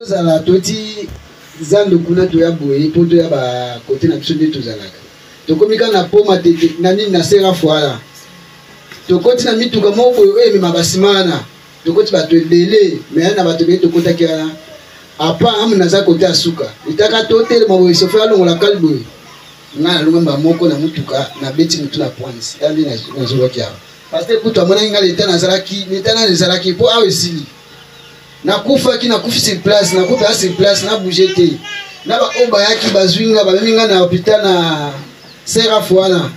Zala toti zando kuna to ya boye poto ya ba côté na biso ndeto zalaka. To komika na poma tete na nini na sera foala. To koti na mituka moko oyo mema basimana. To koti ba to ebele mais na ba to be to kota kiana. Apa amuna za côté asuka. Itaka to tele maboye sofia longola kalboye. Nga lunga moko na mutuka na beti mutu na points. Tandi na zo kia. Parce que kuto amona nga leta na zalaki, leta na zalaki po awe sili. Na kufa ki na kufi sur place na kufa sur place na bouger na ba oba yaki bazwinga ba minga na hôpital na sera foana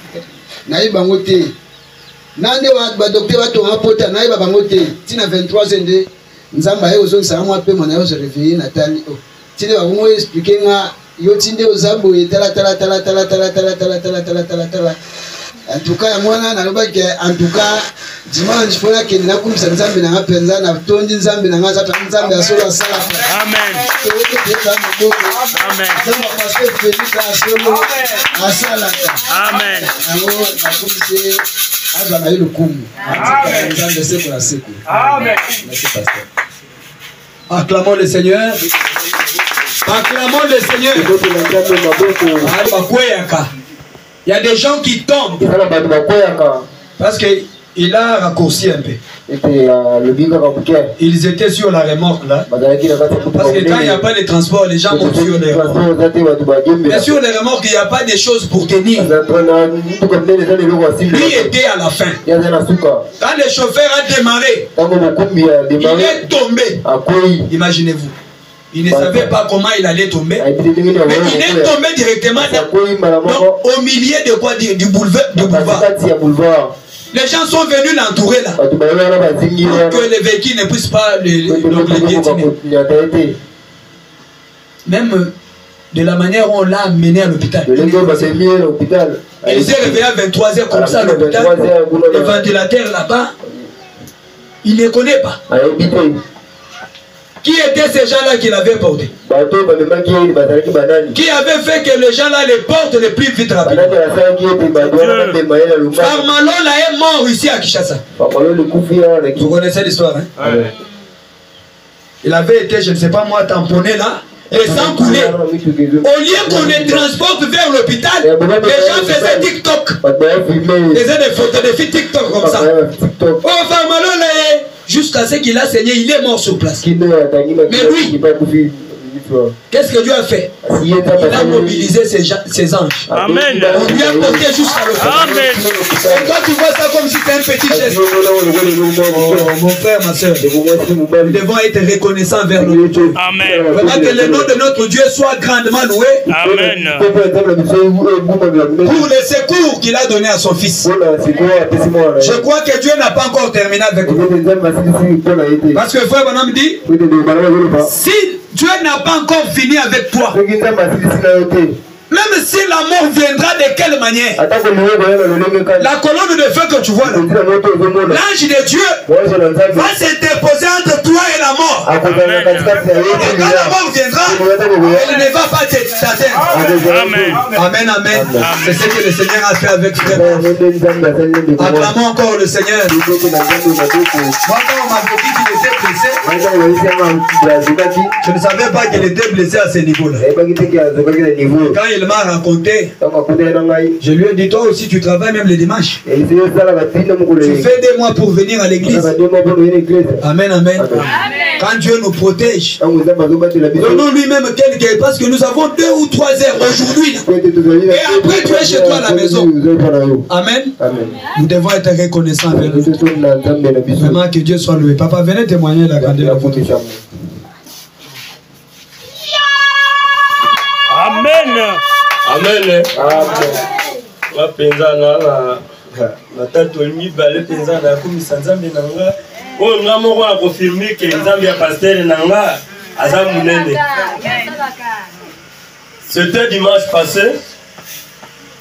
na iba ngote na nde wa ba docteur ba to rapporta na iba bangote tina 23 ende nzamba ye ozo sa mo ape mona yo se réveiller na tali o tine ba mo expliquer nga yo tinde ozabo etala tala en tout cas mwana na loba ke en tout cas dimanche fola ke na kumisa nzambe na ngapenza na tondi nzambe na ngaza ta nzambe asola sala amen amen nzambe pasteur Félix asolo asala amen awo na kumise azwa na ile kumu amen nzambe seko la seko amen merci pasteur. Acclamons le Seigneur. Acclamons le Seigneur. Il y a des gens qui tombent parce qu'il a raccourci un peu. Ils étaient sur la remorque là. Parce que quand il n'y a pas de transport, les gens montent sur les remorques. Mais sur les remorques, il n'y a pas de choses pour tenir. Lui était à la fin. Quand le chauffeur a démarré, il est tombé. Imaginez-vous. Il ne savait pas comment il allait tomber. Mais il est tombé directement au milieu de quoi dire, du boulevard. Les gens sont venus l'entourer là. Pour que les véhicules ne puissent pas les piétiner. Même de la manière où on l'a amené à l'hôpital. Il s'est réveillé à 23h comme ça à l'hôpital. Le ventilateur là-bas, il ne connaît pas. Qui étaient ces gens-là qui l'avaient porté? Qui avait fait que les gens-là les portent le plus vite rapidement? Parmalon là est mort ici à Kinshasa. Vous connaissez l'histoire, hein? Il avait été, je ne sais pas moi, tamponné là. Et sans couler. Au lieu qu'on les transporte vers l'hôpital, les gens faisaient TikTok. Ils faisaient des photos, des filles TikTok comme ça. Oh, Parmalon là est... Jusqu'à ce qu'il a saigné, il est mort sur place. Mais lui, qu'est-ce que Dieu a fait? Il a mobilisé ses anges. Amen. On lui a porté jusqu'à l'hôpital. Amen. Et toi, tu vois ça comme si c'était un petit geste. Oh, mon frère, ma soeur, nous devons être reconnaissants vers notre Dieu. Amen. Vraiment que le nom de notre Dieu soit grandement loué. Amen. Pour le secours qu'il a donné à son fils. Je crois que Dieu n'a pas encore terminé avec nous. Parce que frère Bonhomme dit, si Dieu n'a pas encore fini avec toi, même si la mort viendra de quelle manière, la colonne de feu que tu vois là, l'ange de Dieu va se déposer entre toi et la mort. Et quand la mort viendra, elle ne va pas t'atteindre. Amen. Amen, amen. C'est ce que le Seigneur a fait avec frère. Acclamons encore le Seigneur. Moi, quand on m'a dit qu'il était blessé, je ne savais pas qu'il était blessé à ce niveau-là. Quand il m'a raconté, je lui ai dit, toi aussi tu travailles même les dimanches. Tu fais des mois pour venir à l'église. Amen, amen. Quand Dieu nous protège, donnons lui-même quelqu'un, parce que nous avons 2 ou 3 heures aujourd'hui. Et après tu es chez toi à la maison. Amen. Nous devons être reconnaissants avec nous. Vraiment que Dieu soit loué. Papa, venez témoigner la grandeur de votre Dieu. Amen. Amen. La penza na tatu mi balé penza na komisa nzambe nanga. On nga moko a confirmer que nzambe ya pasteur nanga aza munene. C'était dimanche passé.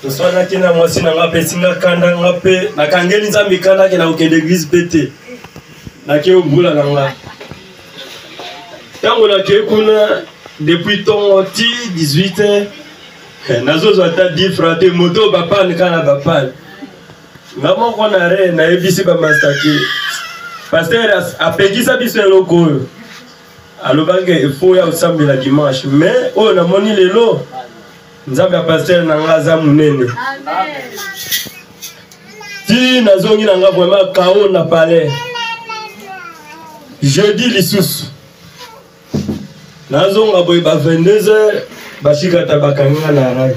Nous sommes là na mwasi nanga pesinga kanda ngape na kangeli nzambe kanda ke na okende église pété. Na ke obula nanga. Tango na ke kuna depuis ton 18h. Nazo zata di frate moto papa nikana papa. Ngamo kona re na ebisi ba mastaki. Pasteur a pegisa biso loko. alobaki il faut ya osambela dimanche mais oyo namoni lelo nzambe ya pasteur na nga aza monene ti nazongi na nga vraiment kao na palais jeudi lisusu nazonga boye ba 22h bashikata bakanga na rai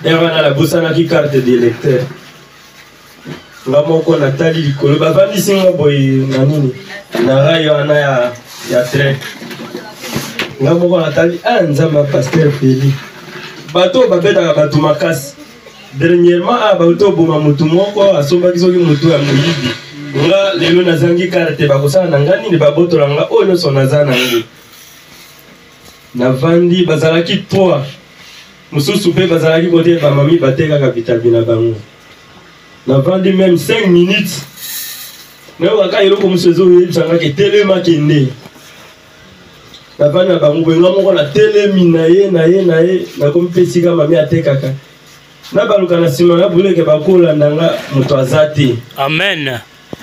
wana nabosanaki carte d'électeur nga moko natali likolo bavandisi nga boye na nini na rai wana ya train nga moko natali nzambe pasteur Feli bato babetaka bato makasi dernièrement bato oboma motu moko asombaki soki motu ya moyibi nga lelo nazangi carte bakosala na nga nini babotola nga oyo nyonso naza nango navandi bazalaki 3 mosusu mpe bazalaki kote bamami batekaka vitamin na bango navandi même 5 minutes nayokaka eloko mosu ezoyebisangaki etelema kende navandi na bango boye nga moko natelemi na ye nakomi mpe esika mami atekaka nabaluka na nsima nabuleke bakolanda nga moto aza te Amen.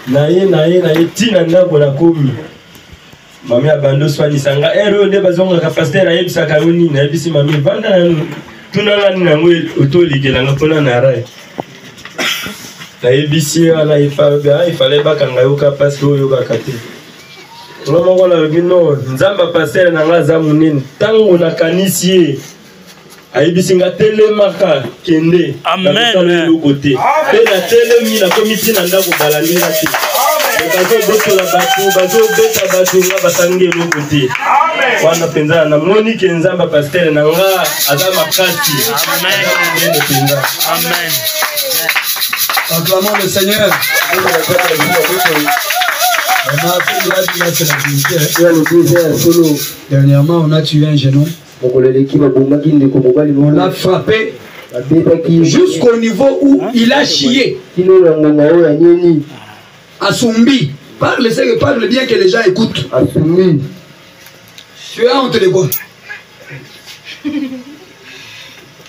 na ye tina ndako nakomi mami abandi oswanisa nga ere oyo nde bazongaka pasteur ayebisaka yango nini nayebisi mami vanda nanu tunanga nini yango otolikelanga mpona na rai nayebisi wana ifale bakanga yoka pasi oyokaka te nga moko nalobi no nzamba pasteur na nga aza monene ntango nakanisi ye ayebisi nga telemaka kende eloko te mpe natelemi nakomi ntina ndako balandinga te bazobotola bato bazobeta bato nga basangi eloko te wana mpenza namoni ke nzamba pasteur na nga aza makasi monene mpenza. Acclamons le Seigneur. Dernièrement, on a tué un genou. On l'a frappé jusqu'au niveau où il a chié. Assumbi. Parle bien que les gens écoutent. Assumbi. Tu as honte de quoi?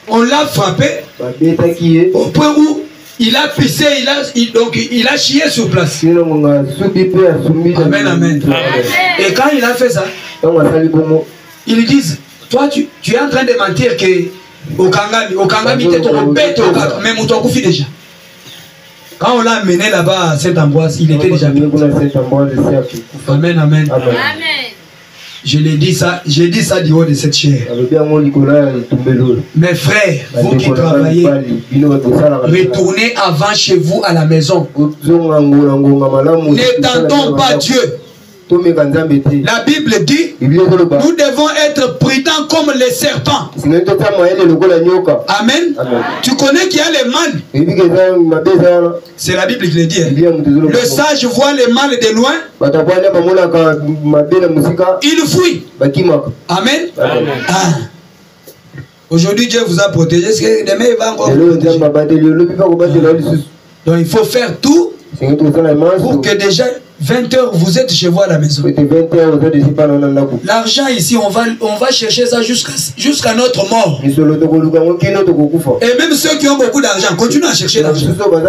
On l'a frappé au point où il a pissé, il a chié sur place. Amen, amen. Et quand il a fait ça, ils disent, toi tu es en train de mentir que Okangami même toi tu déjà. Quand on l'a amené là-bas à Saint-Ambroise, il était déjà bien. Amen, amen. Je l'ai dit ça, j'ai dit ça du haut de cette chair. Mes frères, vous qui travaillez, retournez avant chez vous à la maison. N'étendons pas Dieu. La Bible dit, nous devons être prudents comme les serpents. Amen. Tu connais qu'il y a les mâles. C'est la Bible qui le dit. Le sage voit les mâles de loin. Il fuit. Amen. Aujourd'hui, Dieu vous a protégé. Est-ce que demain, il va encore vous protéger? Donc, il faut faire tout pour que déjà 20 h vous êtes chez vous à la maison. L'argent ici, on va chercher ça jusqu'à notre mort. Et même ceux qui ont beaucoup d'argent, continuent à chercher l'argent. Amen,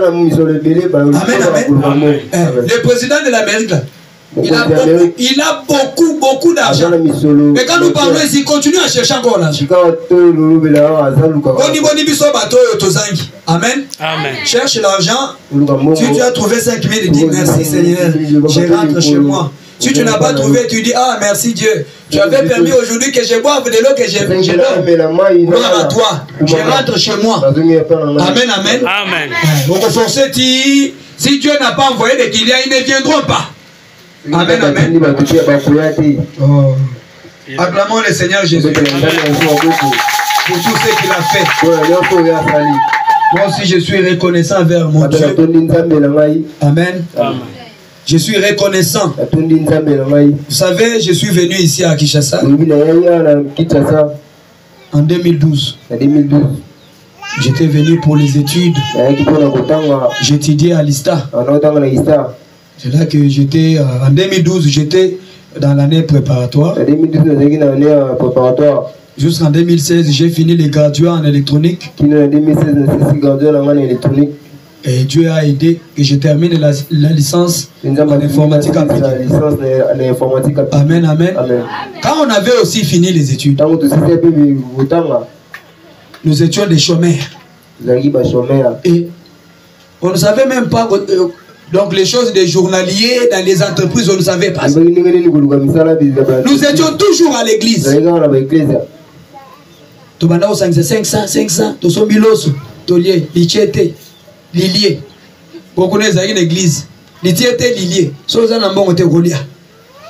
amen. Le président de l'Amérique, il a beaucoup d'argent. Mais quand nous parlons ici, il continue à chercher encore l'argent. Amen. Amen. Cherche l'argent. Si tu as trouvé 5 000, dis merci Seigneur, je rentre chez moi. Si tu n'as pas trouvé, tu dis ah merci Dieu. Tu avais permis aujourd'hui que je boive de l'eau que je bois. Gloire à toi. Je rentre chez moi. Amen, amen. Amen. Donc forcez si Dieu n'a pas envoyé des clients, ils ne viendront pas. Amen, amen. Oh. Acclamons le Seigneur Jésus pour tout ce qu'il a fait. Moi aussi je suis reconnaissant vers mon Dieu. Amen. Je suis reconnaissant. Vous savez, je suis venu ici à Kinshasa en 2012. J'étais venu pour les études. J'étudiais à l'ISTA. C'est là que j'étais, en 2012, j'étais dans l'année préparatoire. Jusqu'en 2016, j'ai fini les graduats en électronique. Et Dieu a aidé que je termine la licence en informatique appliquée. Amen, amen. Quand on avait aussi fini les études, nous étions des chômeurs. Et on ne savait même pas, donc les choses des journaliers dans les entreprises, on ne savait pas. Nous étions toujours à l'église. Tu vas 500, 500, tu sommes biloso, tolier, lichete, lilier. Vous connaissez une église, lichete, lilier.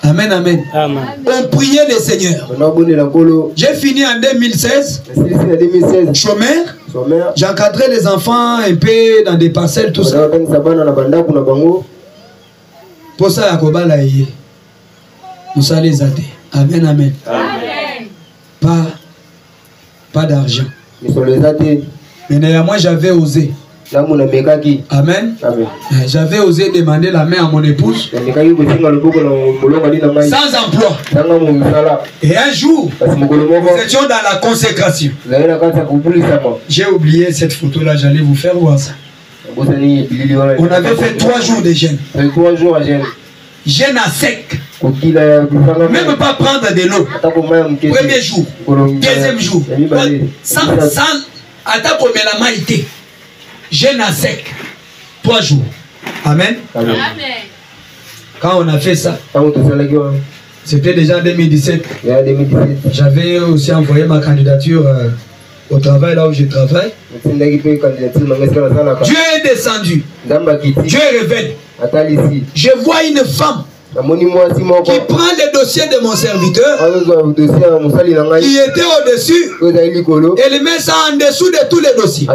Amen, amen. On priait le Seigneur. J'ai fini en 2016, chômeur. J'encadrais les enfants un peu dans des parcelles, tout ça. Pour ça, nous allons les aider. Amen, amen. Pas d'argent. Mais néanmoins, j'avais osé. Amen. J'avais osé demander la main à mon épouse. Sans emploi. Et un jour, nous étions dans la consécration. J'ai oublié cette photo-là, j'allais vous faire voir ça. On avait fait 3 jours de jeûne. Jeûne à sec. Même pas prendre de l'eau. Premier jour, deuxième jour. Sans attaque la maïté. Jeûne à sec. 3 jours. Amen. Amen. Quand on a fait ça, c'était déjà en 2017. J'avais aussi envoyé ma candidature au travail là où je travaille. Dieu est descendu. Dieu révèle. Je vois une femme qui prend le dossier de mon serviteur, qui était au-dessus, et le met ça en dessous de tous les dossiers,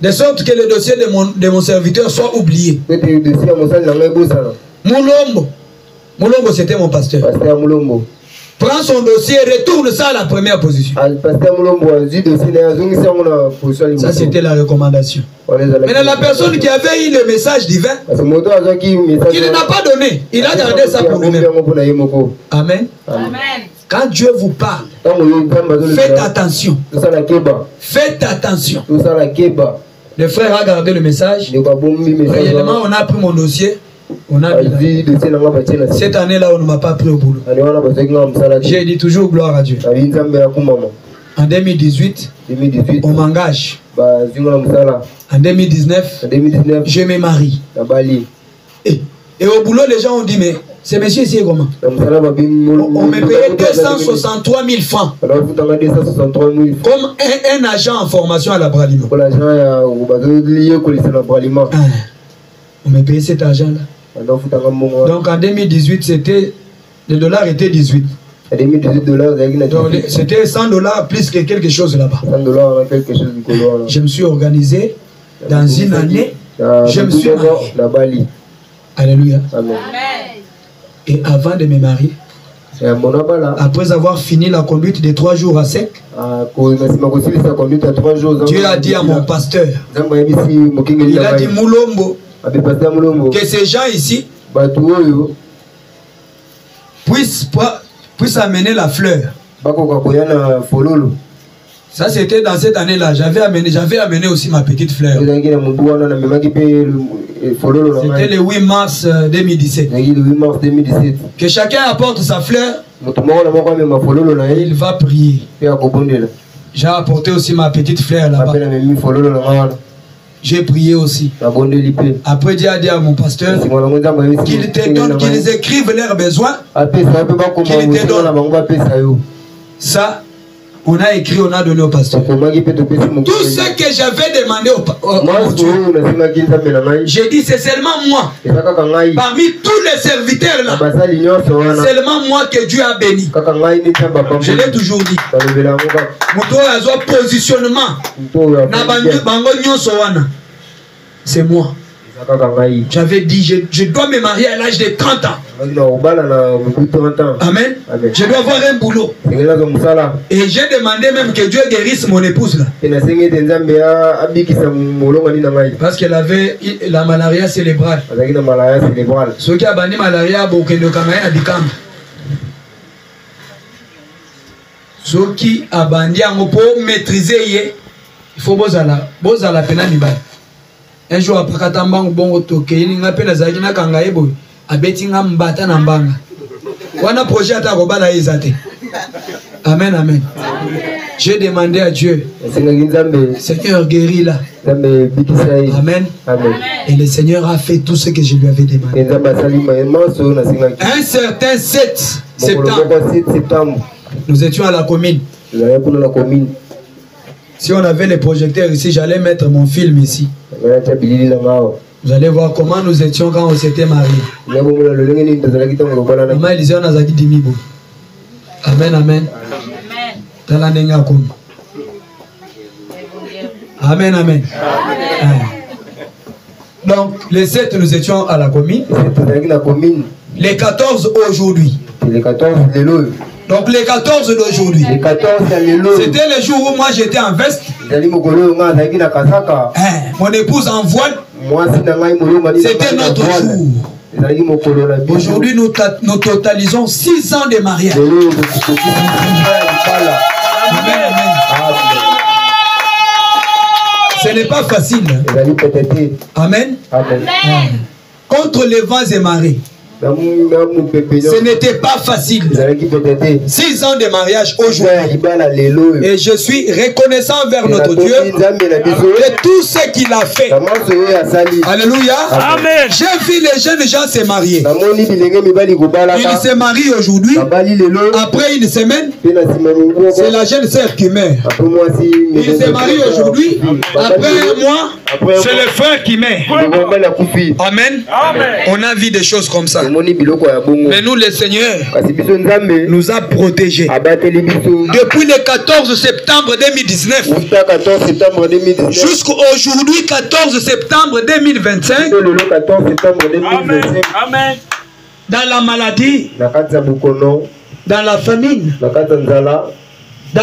de sorte que le dossier de mon serviteur soit oublié. Moulombo, c'était mon pasteur. Prend son dossier, retourne ça à la première position. Ça, c'était la recommandation. Mais la personne qui avait eu le message divin, qu'il n'a pas donné, il a gardé ça pour lui-même. Amen. Quand Dieu vous parle, faites attention. Faites attention. Le frère a gardé le message. Réellement, on a pris mon dossier. Cette année-là, on ne m'a pas pris au boulot. J'ai dit toujours gloire à Dieu. En 2018, on m'engage. En 2019, je me marie. Et au boulot, les gens ont dit, mais ce monsieur ici est comment? On me payait 263 000 francs. Comme un agent en formation à la Bralima. On me payait cet argent-là. Donc en 2018, c'était le dollar était 18. Donc c'était 100 $ plus que quelque chose là-bas. Je me suis organisé dans une année. Je me suis marié. Alléluia. Amen. Et avant de me marier, après avoir fini la conduite de 3 jours à sec, Dieu a dit à mon pasteur, il a dit Moulombo, que ces gens ici puissent amener la fleur. Ça c'était dans cette année-là. J'avais amené aussi ma petite fleur. C'était le 8 mars 2017. Que chacun apporte sa fleur. Il va prier. J'ai apporté aussi ma petite fleur là-bas. J'ai prié aussi. Après Dieu a dit à mon pasteur qu'il te donne, qu'ils écrivent leurs besoins, qu'il te donne. Ça, on a écrit, on a donné au pasteur. Tout ce que j'avais demandé au Dieu, j'ai dit c'est seulement moi. Parmi tous les serviteurs là, seulement moi que Dieu a béni. Je l'ai toujours dit. Mon positionnement, c'est moi. J'avais dit, je dois me marier à l'âge de 30 ans. Amen. Je dois avoir un boulot. Et j'ai demandé même que Dieu guérisse mon épouse là. Parce qu'elle avait la malaria cérébrale. Ceux qui ont banni malaria, ceux qui ont banni pour maîtriser, il faut que la peine. Un jour après Katambango bongo toke, il n'a pas nazaki na kanga ebo, abeti nga mbata na mbanga. Wana projet ata robala ezate. Amen, amen. J'ai demandé à Dieu, Seigneur guéris là. Amen. Et le Seigneur a fait tout ce que je lui avais demandé. Un certain 7 septembre, nous étions à la commune. Si on avait les projecteurs ici, j'allais mettre mon film ici. Vous allez voir comment nous étions quand on s'était mariés. Maman Elisée, on a zaki dimibo. Amen, amen. Amen, amen. Donc, les 7, nous étions à la commune. Les 14 aujourd'hui. Donc, les 14 d'aujourd'hui. C'était le jour où moi j'étais en veste. Mon épouse en voile. C'était notre jour. Aujourd'hui, nous totalisons 6 ans de mariage. Amen, amen. Ce n'est pas facile. Amen. Amen. Contre les vents et marées. Ce n'était pas facile. 6 ans de mariage aujourd'hui. Et je suis reconnaissant vers notre Dieu de tout ce qu'il a fait. Alléluia. Amen. J'ai vu les jeunes gens se marier. Ils se marient aujourd'hui. Après une semaine, c'est la jeune sœur qui meurt. Ils se marient aujourd'hui. Après un mois, c'est le frère qui meurt. Amen. On a vu des choses comme ça. Mais nous, le Seigneur nous a protégés. Depuis le 14 septembre 2019 jusqu'à aujourd'hui, 14 septembre 2025. Amen. Dans la maladie, dans la famine, dans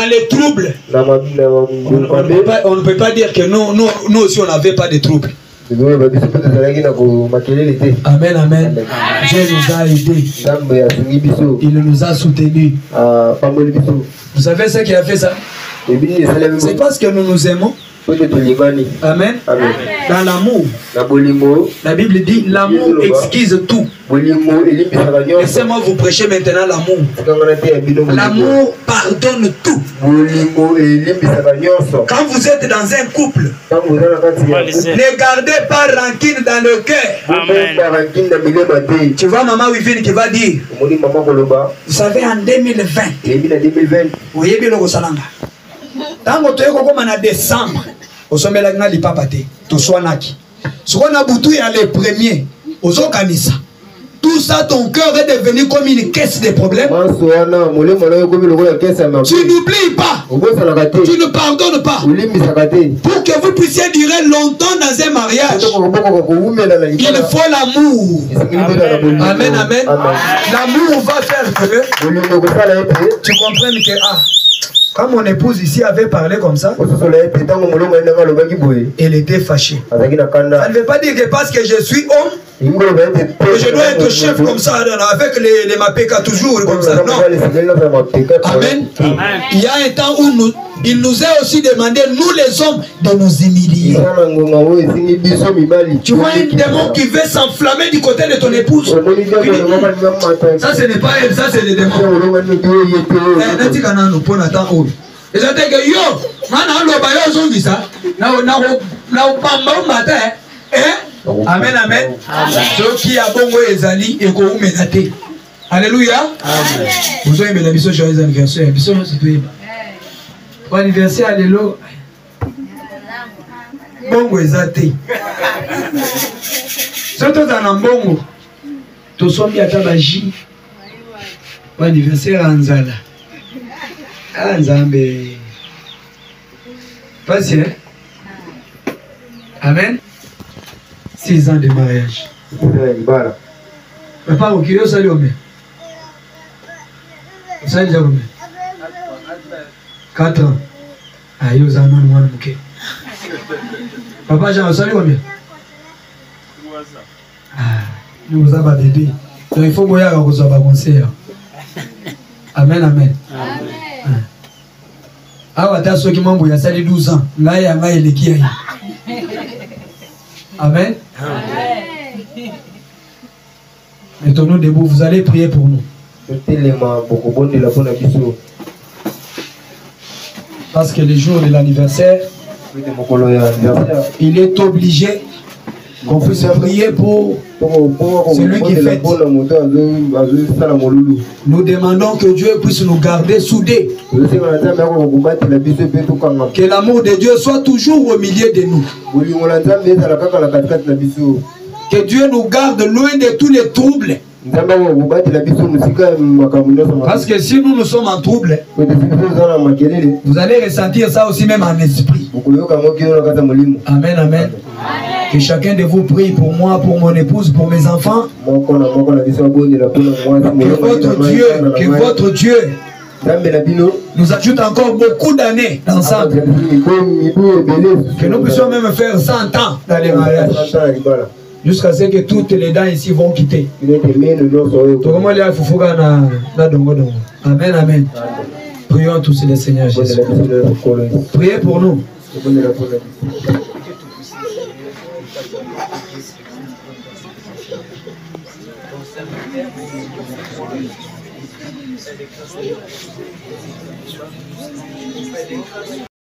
les troubles, on ne peut pas dire que nous aussi on n'avait pas de troubles. Amen, amen. Dieu nous a aidés. Il nous a soutenus. Vous savez ce qui a fait ça? C'est parce que nous nous aimons. Amen. Dans l'amour, la Bible dit l'amour exquise tout. Laissez-moi vous prêcher maintenant l'amour. L'amour pardonne tout. Quand vous êtes dans un couple, ne gardez pas rancune dans le cœur. Tu vois maman Wivine qui va dire, vous savez en 2020, vous voyez bien le Rosalanga. Tant que tu es comme en décembre, au sommet la gnali papate, tu sois naki. Ce qu'on a boutou à les premiers, aux organisa. Tout ça, ton cœur est devenu comme une caisse de problèmes. Tu n'oublies pas. Tu ne pardonnes pas. Pour que vous puissiez durer longtemps dans un mariage, il faut l'amour. Amen, amen. L'amour va faire que tu comprennes que quand mon épouse ici avait parlé comme ça, elle était fâchée. Ça ne veut pas dire que parce que je suis homme, je dois être chef comme ça, avec les mapeka toujours comme ça. Non. Amen. Il y a un temps où il nous a aussi demandé, nous les hommes, de nous humilier. Tu vois un démon qui veut s'enflammer du côté de ton épouse. Ça, ce n'est pas elle, ça, c'est le démon. Et ça dit que yo, amen, amen. Ce qui a bon ezali et qu'on menate. Alléluia. Vous avez la mission joyeux anniversaire. Mission c'est tout. Bon anniversaire, alléluia. Bongo ezate. Surtout dans un bongo. Tout sommes bien à tabaji. Bon anniversaire à Anzala. Anzambe. Patient. Amen. 6 ans de mariage. Papa, vous qui salut homme. Salut homme. 4 ans. Aïe, vous avez un mouké. Papa, Jean, salut homme. Nous vous avons bébé. Donc il faut que vous ayez un conseil. Amen, amen. Ah, tu as ceux qui m'ont bouillé, ça 12 ans. Là, il y a un qui Amen. Mettons-nous debout, vous allez prier pour nous. Parce que le jour de l'anniversaire, il est obligé qu'on puisse prier pour celui qui fête. Nous demandons que Dieu puisse nous garder soudés. Que l'amour de Dieu soit toujours au milieu de nous. Que Dieu nous garde loin de tous les troubles. Parce que si nous sommes en trouble, vous allez ressentir ça aussi même en esprit. Amen, amen. Que chacun de vous prie pour moi, pour mon épouse, pour mes enfants. Que votre Dieu nous ajoute encore beaucoup d'années ensemble. Que nous puissions même faire 100 ans dans les mariages. Jusqu'à ce que toutes les dents ici vont quitter. Amen, amen. Prions tous le Seigneur Jésus. Priez pour nous.